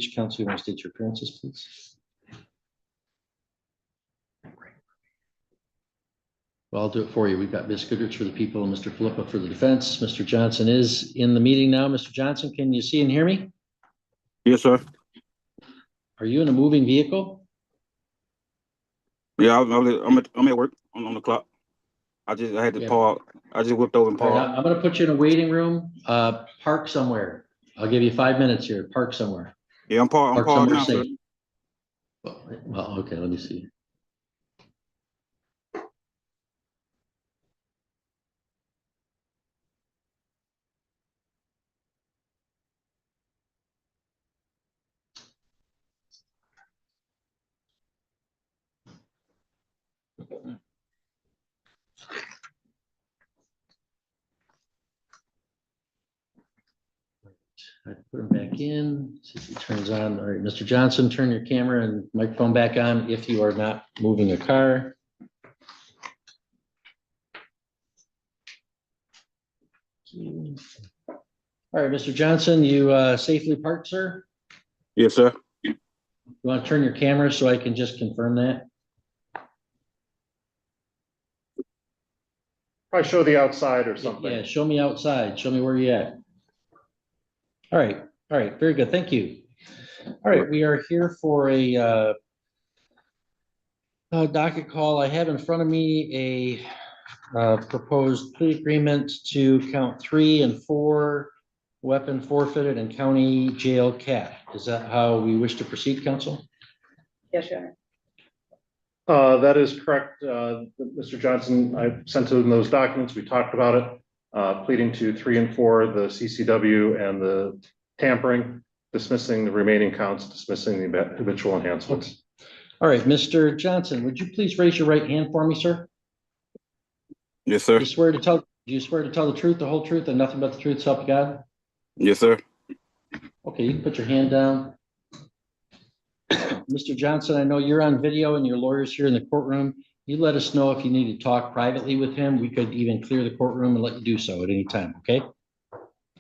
Council, you want to state your appearances, please? Well, I'll do it for you. We've got Ms. Goodrich for the people and Mr. Filippa for the defense. Mr. Johnson is in the meeting now. Mr. Johnson, can you see and hear me? Yes, sir. Are you in a moving vehicle? Yeah, I'm at work on the clock. I had to park. I just whipped over and Right, parked. I'm going to put you in a waiting room. Park somewhere. I'll give you 5 minutes here. Park somewhere. Yeah, I'm parked now, sir. Well, okay, let me see. I put him back in, see if he turns on. All right, Mr. Johnson, turn your camera and microphone back on if you are not moving a car. All right, Mr. Johnson, you safely parked, sir? Yes, sir. You want to turn your camera so I can just confirm that? Probably show the outside or something. Yeah, show me outside. Show me where you're at. All right, very good. Thank you. All right, we are here for a docket call. I have in front of me a proposed plea agreement to count 3 and 4, weapon forfeited and county jail cap. Is that how we wish to proceed, counsel? Yes, Your Honor. That is correct, Mr. Johnson. I sent in those documents. We talked about it, pleading to 3 and 4, the CCW and the tampering, dismissing the remaining counts, dismissing the habitual enhancements. All right, Mr. Johnson, would you please raise your right hand for me, sir? Yes, sir. Do you swear to tell the truth, the whole truth, and nothing but the truth, so help you God? Yes, sir. Okay, you can put your hand down. Mr. Johnson, I know you're on video and your lawyer's here in the courtroom. You let us know if you need to talk privately with him. We could even clear the courtroom and let you do so at any time, okay?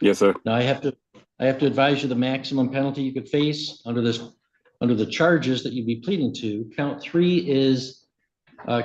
Yes, sir. Now I have to advise you the maximum penalty you could face under the charges that you'd be pleading to. Count 3 is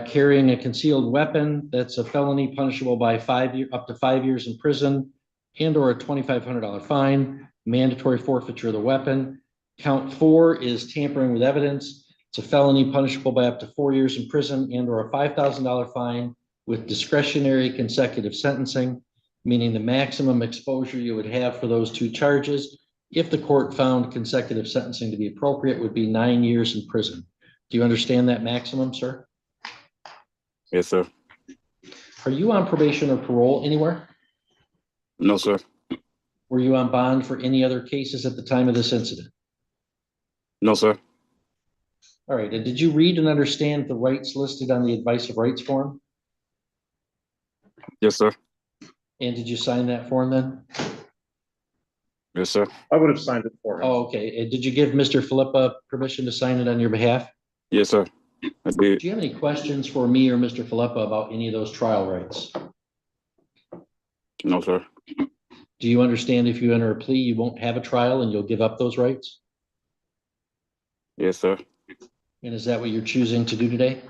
carrying a concealed weapon. That's a felony punishable by up to 5 years in prison and or a $2,500 fine, mandatory forfeiture of the weapon. Count 4 is tampering with evidence. It's a felony punishable by up to 4 years in prison and or a $5,000 fine with discretionary consecutive sentencing, meaning the maximum exposure you would have for those 2 charges, if the court found consecutive sentencing to be appropriate, would be 9 years in prison. Do you understand that maximum, sir? Yes, sir. Are you on probation or parole anywhere? No, sir. Were you on bond for any other cases at the time of this incident? No, sir. All right, and did you read and understand the rights listed on the advice of rights form? Yes, sir. And did you sign that form then? Yes, sir. I would have signed it for him. Oh, okay. And did you give Mr. Filippa permission to sign it on your behalf? Yes, sir. I did. Do you have any questions for me or Mr. Filippa about any of those trial rights? No, sir. Do you understand if you enter a plea, you won't have a trial and you'll give up those rights? Yes, sir. And is that what you're choosing to do today?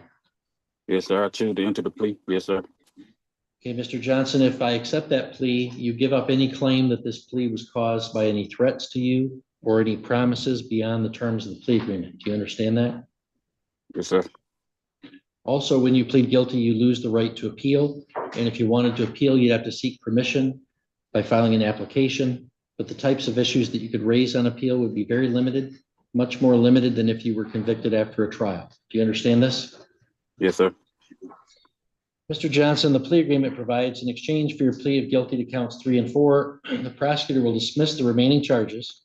Yes, sir. I choose to enter the plea. Yes, sir. Okay, Mr. Johnson, if I accept that plea, you give up any claim that this plea was caused by any threats to you or any promises beyond the terms of the plea agreement. Do you understand that? Yes, sir. Also, when you plead guilty, you lose the right to appeal. And if you wanted to appeal, you'd have to seek permission by filing an application. But the types of issues that you could raise on appeal would be very limited, much more limited than if you were convicted after a trial. Do you understand this? Yes, sir. Mr. Johnson, the plea agreement provides in exchange for your plea of guilty to counts 3 and 4, the prosecutor will dismiss the remaining charges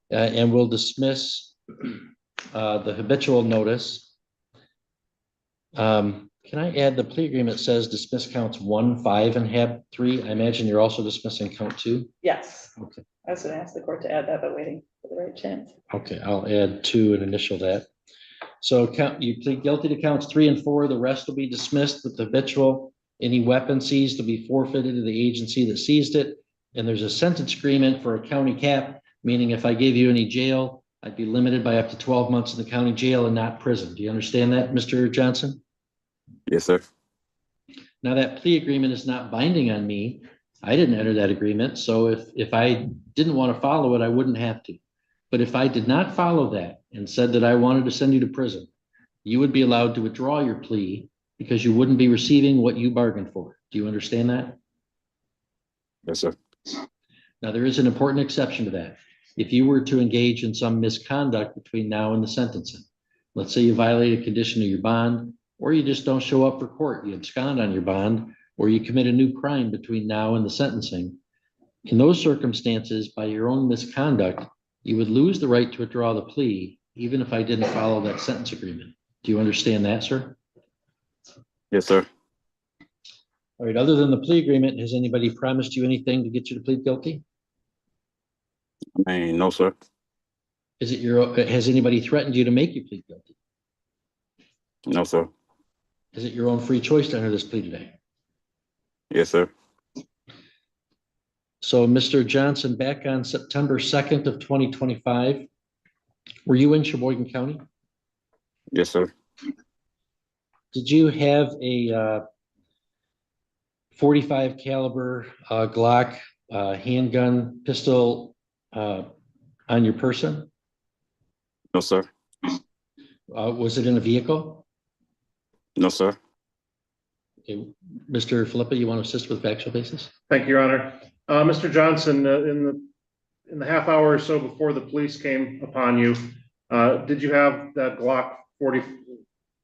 and will dismiss the habitual notice. Can I add the plea agreement says dismiss counts 1, 5, and hab 3? I imagine you're also dismissing count 2. Yes. Okay. I was going to ask the court to add that, but waiting for the right chance. Okay, I'll add 2 and initial that. So you plead guilty to counts 3 and 4. The rest will be dismissed with the habitual. Any weapon seized will be forfeited to the agency that seized it. And there's a sentence agreement for a county cap, meaning if I gave you any jail, I'd be limited by up to 12 months in the county jail and not prison. Do you understand that, Mr. Johnson? Yes, sir. Now, that plea agreement is not binding on me. I didn't enter that agreement, so if I didn't want to follow it, I wouldn't have to. But if I did not follow that and said that I wanted to send you to prison, you would be allowed to withdraw your plea because you wouldn't be receiving what you bargained for. Do you understand that? Yes, sir. Now, there is an important exception to that. If you were to engage in some misconduct between now and the sentencing, let's say you violate a condition of your bond, or you just don't show up for court, you abscond on your bond, or you commit a new crime between now and the sentencing. In those circumstances, by your own misconduct, you would lose the right to withdraw the plea, even if I didn't follow that sentence agreement. Do you understand that, sir? Yes, sir. All right, other than the plea agreement, has anybody promised you anything to get you to plead guilty? I mean, no, sir. Has anybody threatened you to make you plead guilty? No, sir. Is it your own free choice to enter this plea today? Yes, sir. So, Mr. Johnson, back on September 2nd of 2025, were you in Sheboygan County? Yes, sir. Did you have a 45 caliber Glock handgun pistol on your person? No, sir. Was it in a vehicle? No, sir. Okay. Mr. Filippa, you want to assist with factual basis? Thank you, Your Honor. Mr. Johnson, in the half hour or so before the police came upon you, did you have that Glock 40,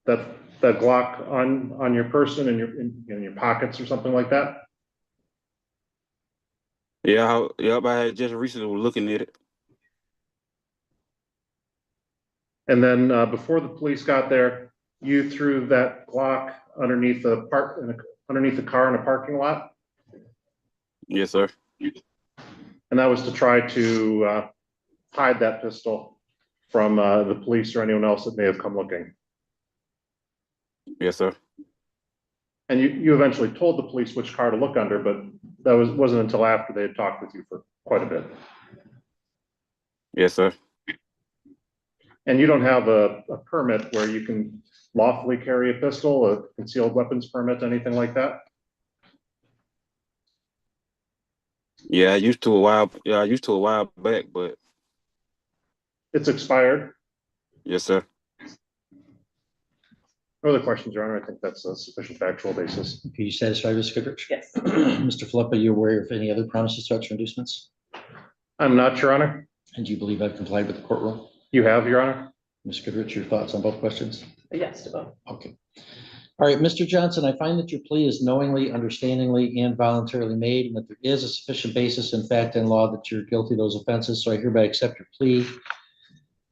that Glock on your person in your pockets or something like that? Yeah, yep. I had just recently was looking at it. And then before the police got there, you threw that Glock underneath the car in a parking lot, Yes, sir. and that was to try to hide that pistol from the police or anyone else that may have come looking. Yes, sir. And you eventually told the police which car to look under, but that wasn't until after they had talked with you for quite a bit. Yes, sir. And you don't have a permit where you can lawfully carry a pistol, a concealed weapons permit, anything like that? Yeah, I used to a while. Yeah, I used to a while back, but It's expired. yes, sir. No other questions, Your Honor? I think that's a sufficient factual basis. Are you satisfied, Ms. Goodrich? Yes. Mr. Filippa, are you aware of any other promises, threats, or inducements? I'm not, Your Honor. And do you believe I've complied with the court rule? You have, Your Honor? Ms. Goodrich, your thoughts on both questions? Yes to both. Okay. All right, Mr. Johnson, I find that your plea is knowingly, understandingly, and voluntarily made, and that there is a sufficient basis in fact and law that you're guilty of those offenses. So I hereby accept your plea.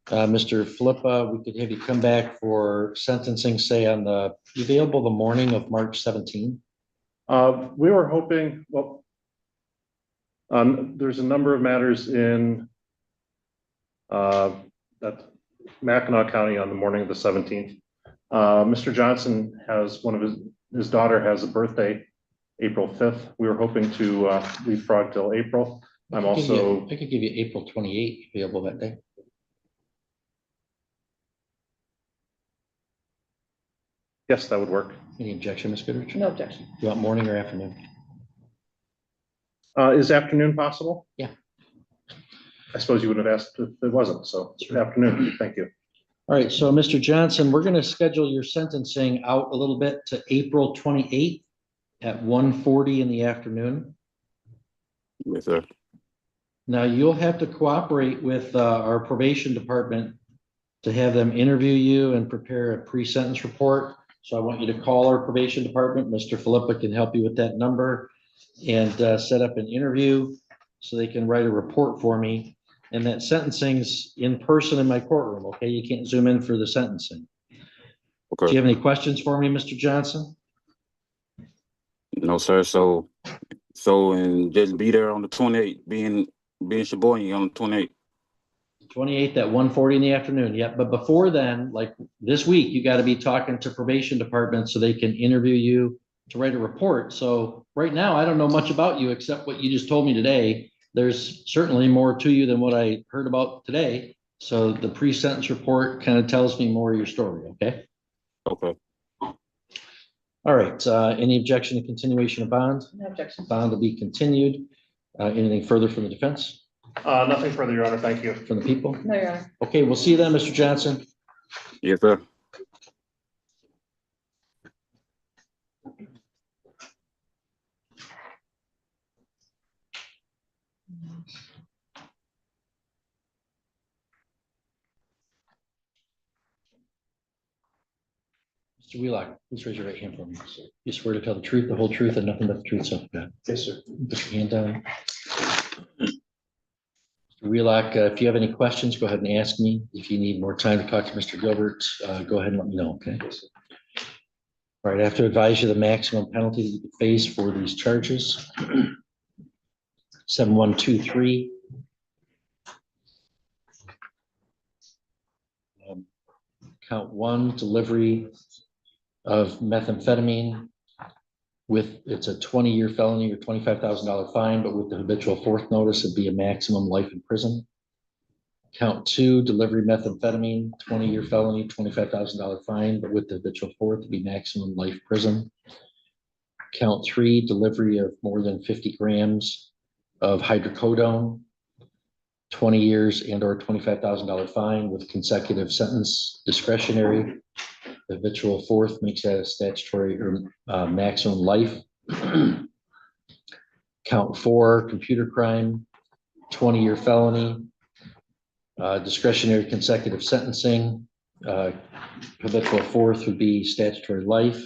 Mr. Filippa, we could have you come back for sentencing, say on available the morning of March 17. We were hoping, well, there's a number of matters in that Mackinac County on the morning of the 17th. Mr. Johnson has his daughter has a birthday, April 5th. We were hoping to leapfrog till April. I could give you April 28 available that day. Yes, that would work. Any objection, Ms. Goodrich? No objection. Do you want morning or afternoon? Is afternoon possible? Yeah. I suppose you would have asked if it wasn't, so Sure. afternoon, thank you. All right, so Mr. Johnson, we're going to schedule your sentencing out a little bit to April 28th at 1:40 in the afternoon. Yes, sir. Now, you'll have to cooperate with our probation department to have them interview you and prepare a pre-sentence report. So I want you to call our probation department. Mr. Filippa can help you with that number and set up an interview so they can write a report for me. And that sentencing's in person in my courtroom, okay? You can't zoom in for the sentencing. Do Okay. you have any questions for me, Mr. Johnson? No, sir. So and just be there on the 28th, being Sheboygan on the 28th. 28th at 1:40 in the afternoon. Yep. But before then, like this week, you got to be talking to probation department so they can interview you to write a report. So right now, I don't know much about you except what you just told me today. There's certainly more to you than what I heard about today. So the pre-sentence report kind of tells me more of your story, okay? Okay. All right, any objection to continuation of bond? No objection. Bond will be continued. Anything further from the defense, Nothing further, Your Honor. Thank you. from the people? No, Your Honor. Okay, we'll see you then, Mr. Johnson. Yes, sir. Mr. Wheelock, please raise your right hand for me. You swear to tell the truth, the whole truth, and nothing but the truth, so help you God. Yes, sir. Put your hand down. Mr. Wheelock, if you have any questions, go ahead and ask me. If you need more time to talk to Mr. Gilbert, go ahead and let me know, okay? All right, I have to advise you the maximum penalty that you could face for these charges. 7123. Count 1, delivery of methamphetamine with, it's a 20-year felony or $25,000 fine, but with the habitual fourth notice, it'd be a maximum life in prison. Count 2, delivery methamphetamine, 20-year felony, $25,000 fine, but with the habitual fourth, it'd be maximum life prison. Count 3, delivery of more than 50 grams of hydrocodone, 20 years and or $25,000 fine with consecutive sentence discretionary. The habitual fourth makes that a statutory or maximum life. Count 4, computer crime, 20-year felony, discretionary consecutive sentencing. Habitual fourth would be statutory life.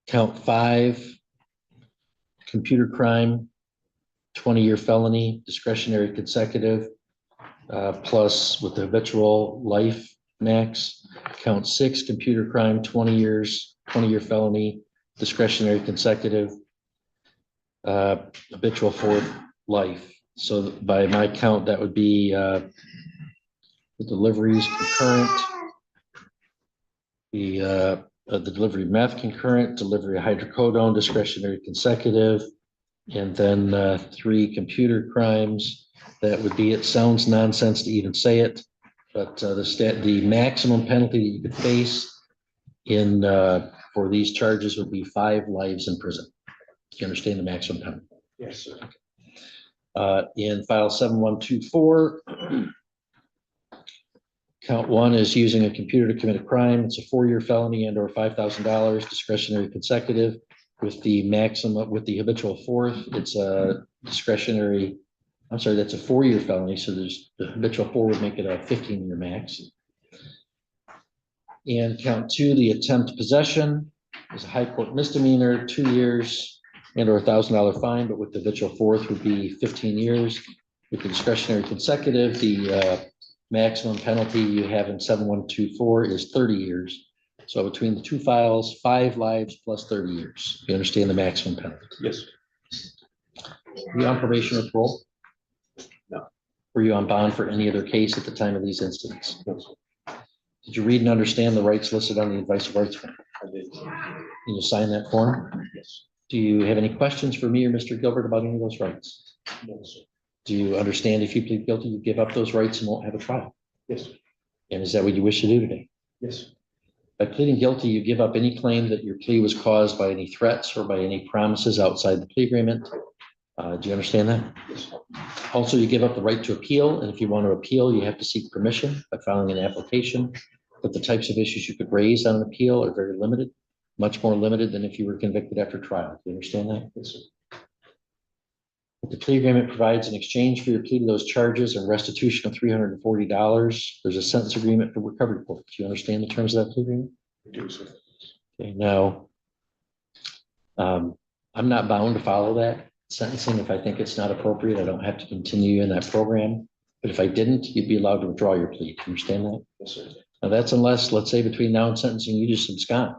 Count 5, computer crime, 20-year felony, discretionary consecutive, plus with the habitual life max. Count 6, computer crime, 20 years, 20-year felony, discretionary consecutive, habitual fourth life. So by my count, that would be the deliveries concurrent, the delivery of meth concurrent, delivery of hydrocodone, discretionary consecutive, and then 3 computer crimes. That would be, it sounds nonsense to even say it, but the maximum penalty that you could face in for these charges would be 5 lives in prison. You understand the maximum penalty? Yes, sir. In file 7124, count 1 is using a computer to commit a crime. It's a 4-year felony and or $5,000 discretionary consecutive. With the maximum, with the habitual fourth, it's a discretionary, I'm sorry, that's a 4-year felony. So there's the habitual 4 would make it a 15-year max. And count 2, the attempt possession is a high court misdemeanor, 2 years and or $1,000 fine, but with the habitual fourth would be 15 years. With the discretionary consecutive, the maximum penalty you have in 7124 is 30 years. So between the 2 files, 5 lives plus 30 years. You understand the maximum penalty? Yes. Were you on probation or parole? No. Were you on bond for any other case at the time of these incidents? No, sir. Did you read and understand the rights listed on the advice of rights form? I did. Can you sign that form? Yes. Do you have any questions for me or Mr. Gilbert about any of those rights? No, sir. Do you understand if you plead guilty, you give up those rights and won't have a trial? Yes, sir. And is that what you wish to do today? Yes. By pleading guilty, you give up any claim that your plea was caused by any threats or by any promises outside the plea agreement. Do you understand that? Yes. Also, you give up the right to appeal, and if you want to appeal, you have to seek permission by filing an application. But the types of issues you could raise on an appeal are very limited, much more limited than if you were convicted after trial. Do you understand that? Yes, sir. The plea agreement provides an exchange for your plea to those charges and restitution of $340. There's a sentence agreement for recovery report. Do you understand the terms of that plea agreement? I do, sir. Okay, now, I'm not bound to follow that sentencing if I think it's not appropriate. I don't have to continue in that program. But if I didn't, you'd be allowed to withdraw your plea. Do you understand that? Yes, sir. Now that's unless, let's say between now and sentencing, you just abscond,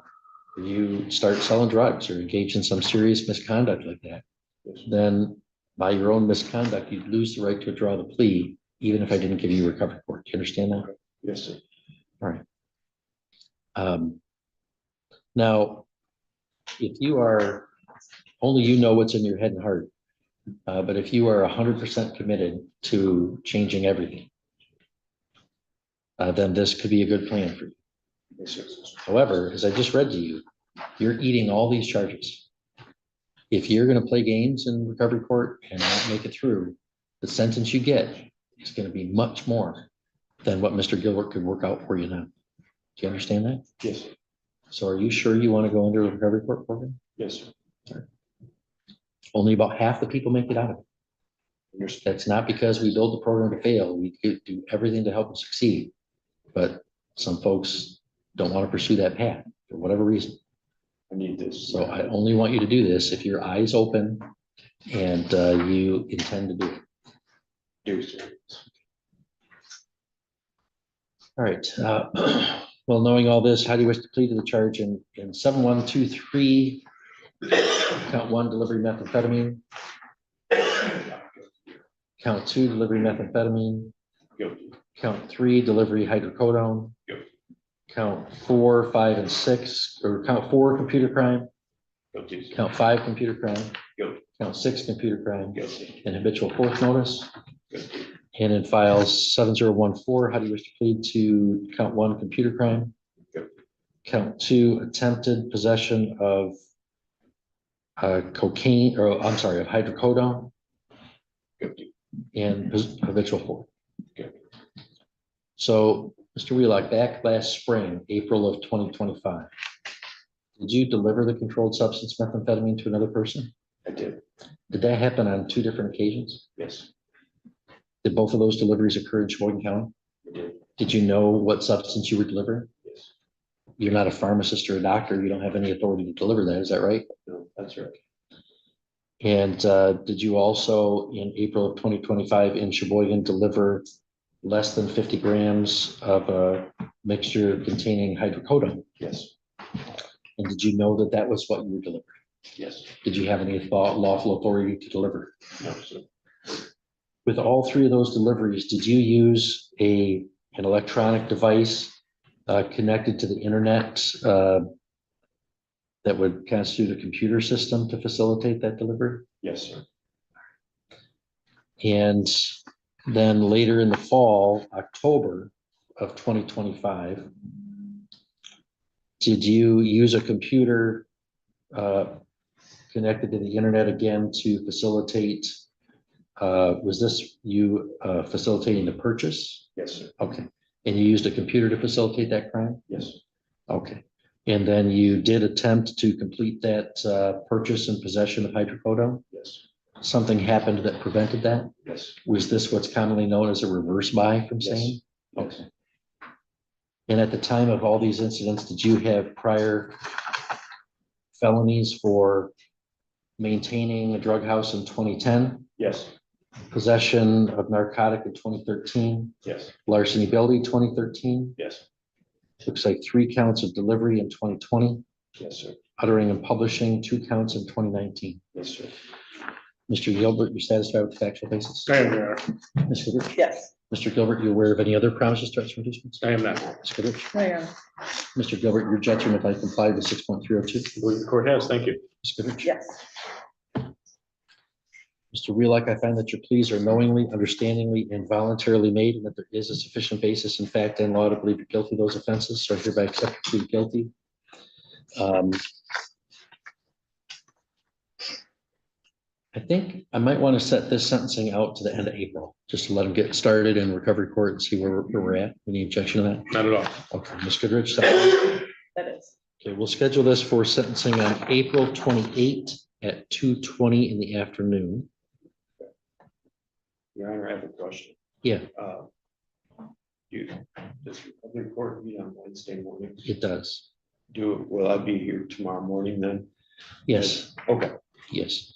or you start selling drugs or engage in some serious misconduct like that. Yes, sir. Then by your own misconduct, you'd lose the right to withdraw the plea, even if I didn't give you a recovery report. Do you understand that? Yes, sir. All right. Now, if you are, only you know what's in your head and heart, but if you are 100% committed to changing everything, then this could be a good plan for you. However, as I just read to you, you're eating all these charges. If you're going to play games in recovery court and not make it through, the sentence you get is going to be much more than what Mr. Gilbert could work out for you now. Do you understand that? Yes, So are you sure you want to go into a recovery court program? yes, Only about half the people make it out of it. That's not because we build the program to fail. We do everything to help them succeed. But some folks don't want to pursue that path for whatever reason. I need this. So I only want you to do this if your eyes open and you intend to do it. All right. Well, knowing all this, how do you wish to plead to the charge in 7123, count 1, delivery methamphetamine, count 2, delivery methamphetamine, Guilty. count 3, delivery hydrocodone, Guilty. count 4, 5, and 6, or count 4, computer crime, Guilty. count 5, computer crime, Guilty. count 6, computer crime, Guilty. and habitual fourth notice. Guilty. And in files 7014, how do you wish to plead to count 1, computer crime? Guilty. Count 2, attempted possession of cocaine, or I'm sorry, of hydrocodone, Guilty. and habitual fourth. Guilty. So, Mr. Wheelock, back last spring, April of 2025, did you deliver the controlled substance methamphetamine to another person? I did. Did that happen on 2 different occasions? Yes, Did both of those deliveries occur in Sheboygan County? I did. Did you know what substance you were delivering? Yes. You're not a pharmacist or a doctor. You don't have any authority to deliver that. Is that right? No, that's right. And did you also, in April of 2025 in Sheboygan, deliver less than 50 grams of a mixture containing hydrocodone? Yes. And did you know that that was what you were delivering? Yes. Did you have any lawful authority to deliver? No, sir. With all 3 of those deliveries, did you use an electronic device connected to the internet that would constitute a computer system to facilitate that delivery? Yes, sir. And then later in the fall, October of 2025, did you use a computer connected to the internet again to facilitate, was this you facilitating the purchase? Yes, sir. Okay. And you used a computer to facilitate that crime? Yes. Okay. And then you did attempt to complete that purchase and possession of hydrocodone? Yes. Something happened that prevented that? Yes. Was this what's commonly known as a reverse buy from Yes. same? Yes. Okay. And at the time of all these incidents, did you have prior felonies for maintaining a drug house in 2010, Yes. possession of narcotic in 2013, Yes. larceny building 2013? Yes. Looks like 3 counts of delivery in 2020, Yes, sir. uttering and publishing 2 counts in 2019. Yes, sir. Mr. Gilbert, you satisfied with the factual basis? I am, Your Honor. Ms. Goodrich? Yes. Mr. Gilbert, you aware of any other promises, threats, or inducements? I am not. Ms. Goodrich? No, Your Honor. Mr. Gilbert, your judgment if I complied with 6.302? I believe the court has. Thank you. Ms. Goodrich? Yes. Mr. Wheelock, I find that your pleas are knowingly, understandingly, and voluntarily made, and that there is a sufficient basis in fact and law to believe you're guilty of those offenses, so I hereby accept you to plead guilty. I think I might want to set this sentencing out to the end of April, just to let them get started in recovery court and see where we're at. Any objection to that? Not at all. Okay, Ms. Goodrich, second. That is. Okay, we'll schedule this for sentencing on April 28 at 2:20 in the afternoon. Your Honor, I have a question. Yeah, Does recovery court meet on Wednesday morning? it does. Will I be here tomorrow morning then? Yes, Okay. yes.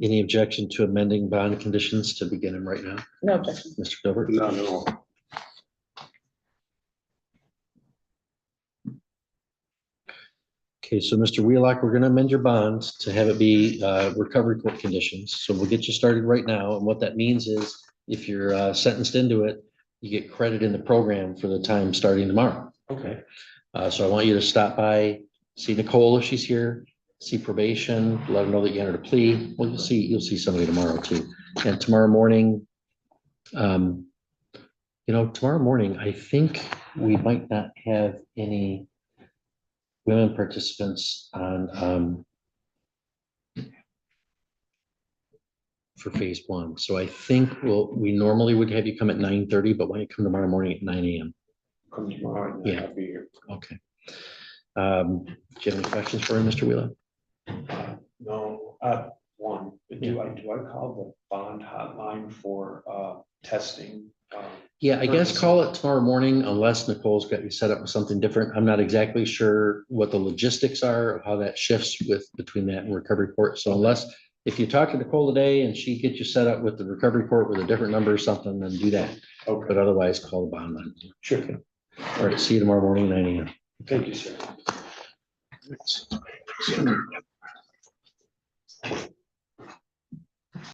Any objection to amending bond conditions to begin them right now, No objection. Mr. Gilbert? No, no. Okay, so Mr. Wheelock, we're gonna amend your bond to have it be recovery court conditions. So we'll get you started right now. And what that means is if you're sentenced into it, you get credit in the program for the time starting tomorrow. Okay. So I want you to stop by, see Nicole if she's here, see probation, let them know that you entered a plea. Well, you'll see somebody tomorrow too. And tomorrow morning, tomorrow morning, I think we might not have any women participants on, for phase one. So I think we normally would have you come at 9:30, but why don't you come tomorrow morning at 9 a.m.? Come tomorrow, and then Yeah. I'll be here. Okay. Do you have any questions for him, Mr. Wheelock? No, one, do I call the bond hotline for, testing? Yeah, I guess Purpose. call it tomorrow morning unless Nicole's got you set up with something different. I'm not exactly sure what the logistics are, of how that shifts between that and recovery court. So if you talk to Nicole today and she gets you set up with the recovery court with a different number or something, then do that. Okay, But otherwise, call the bond line. sure. All right, see you tomorrow morning, 9 a.m. Thank you, sir.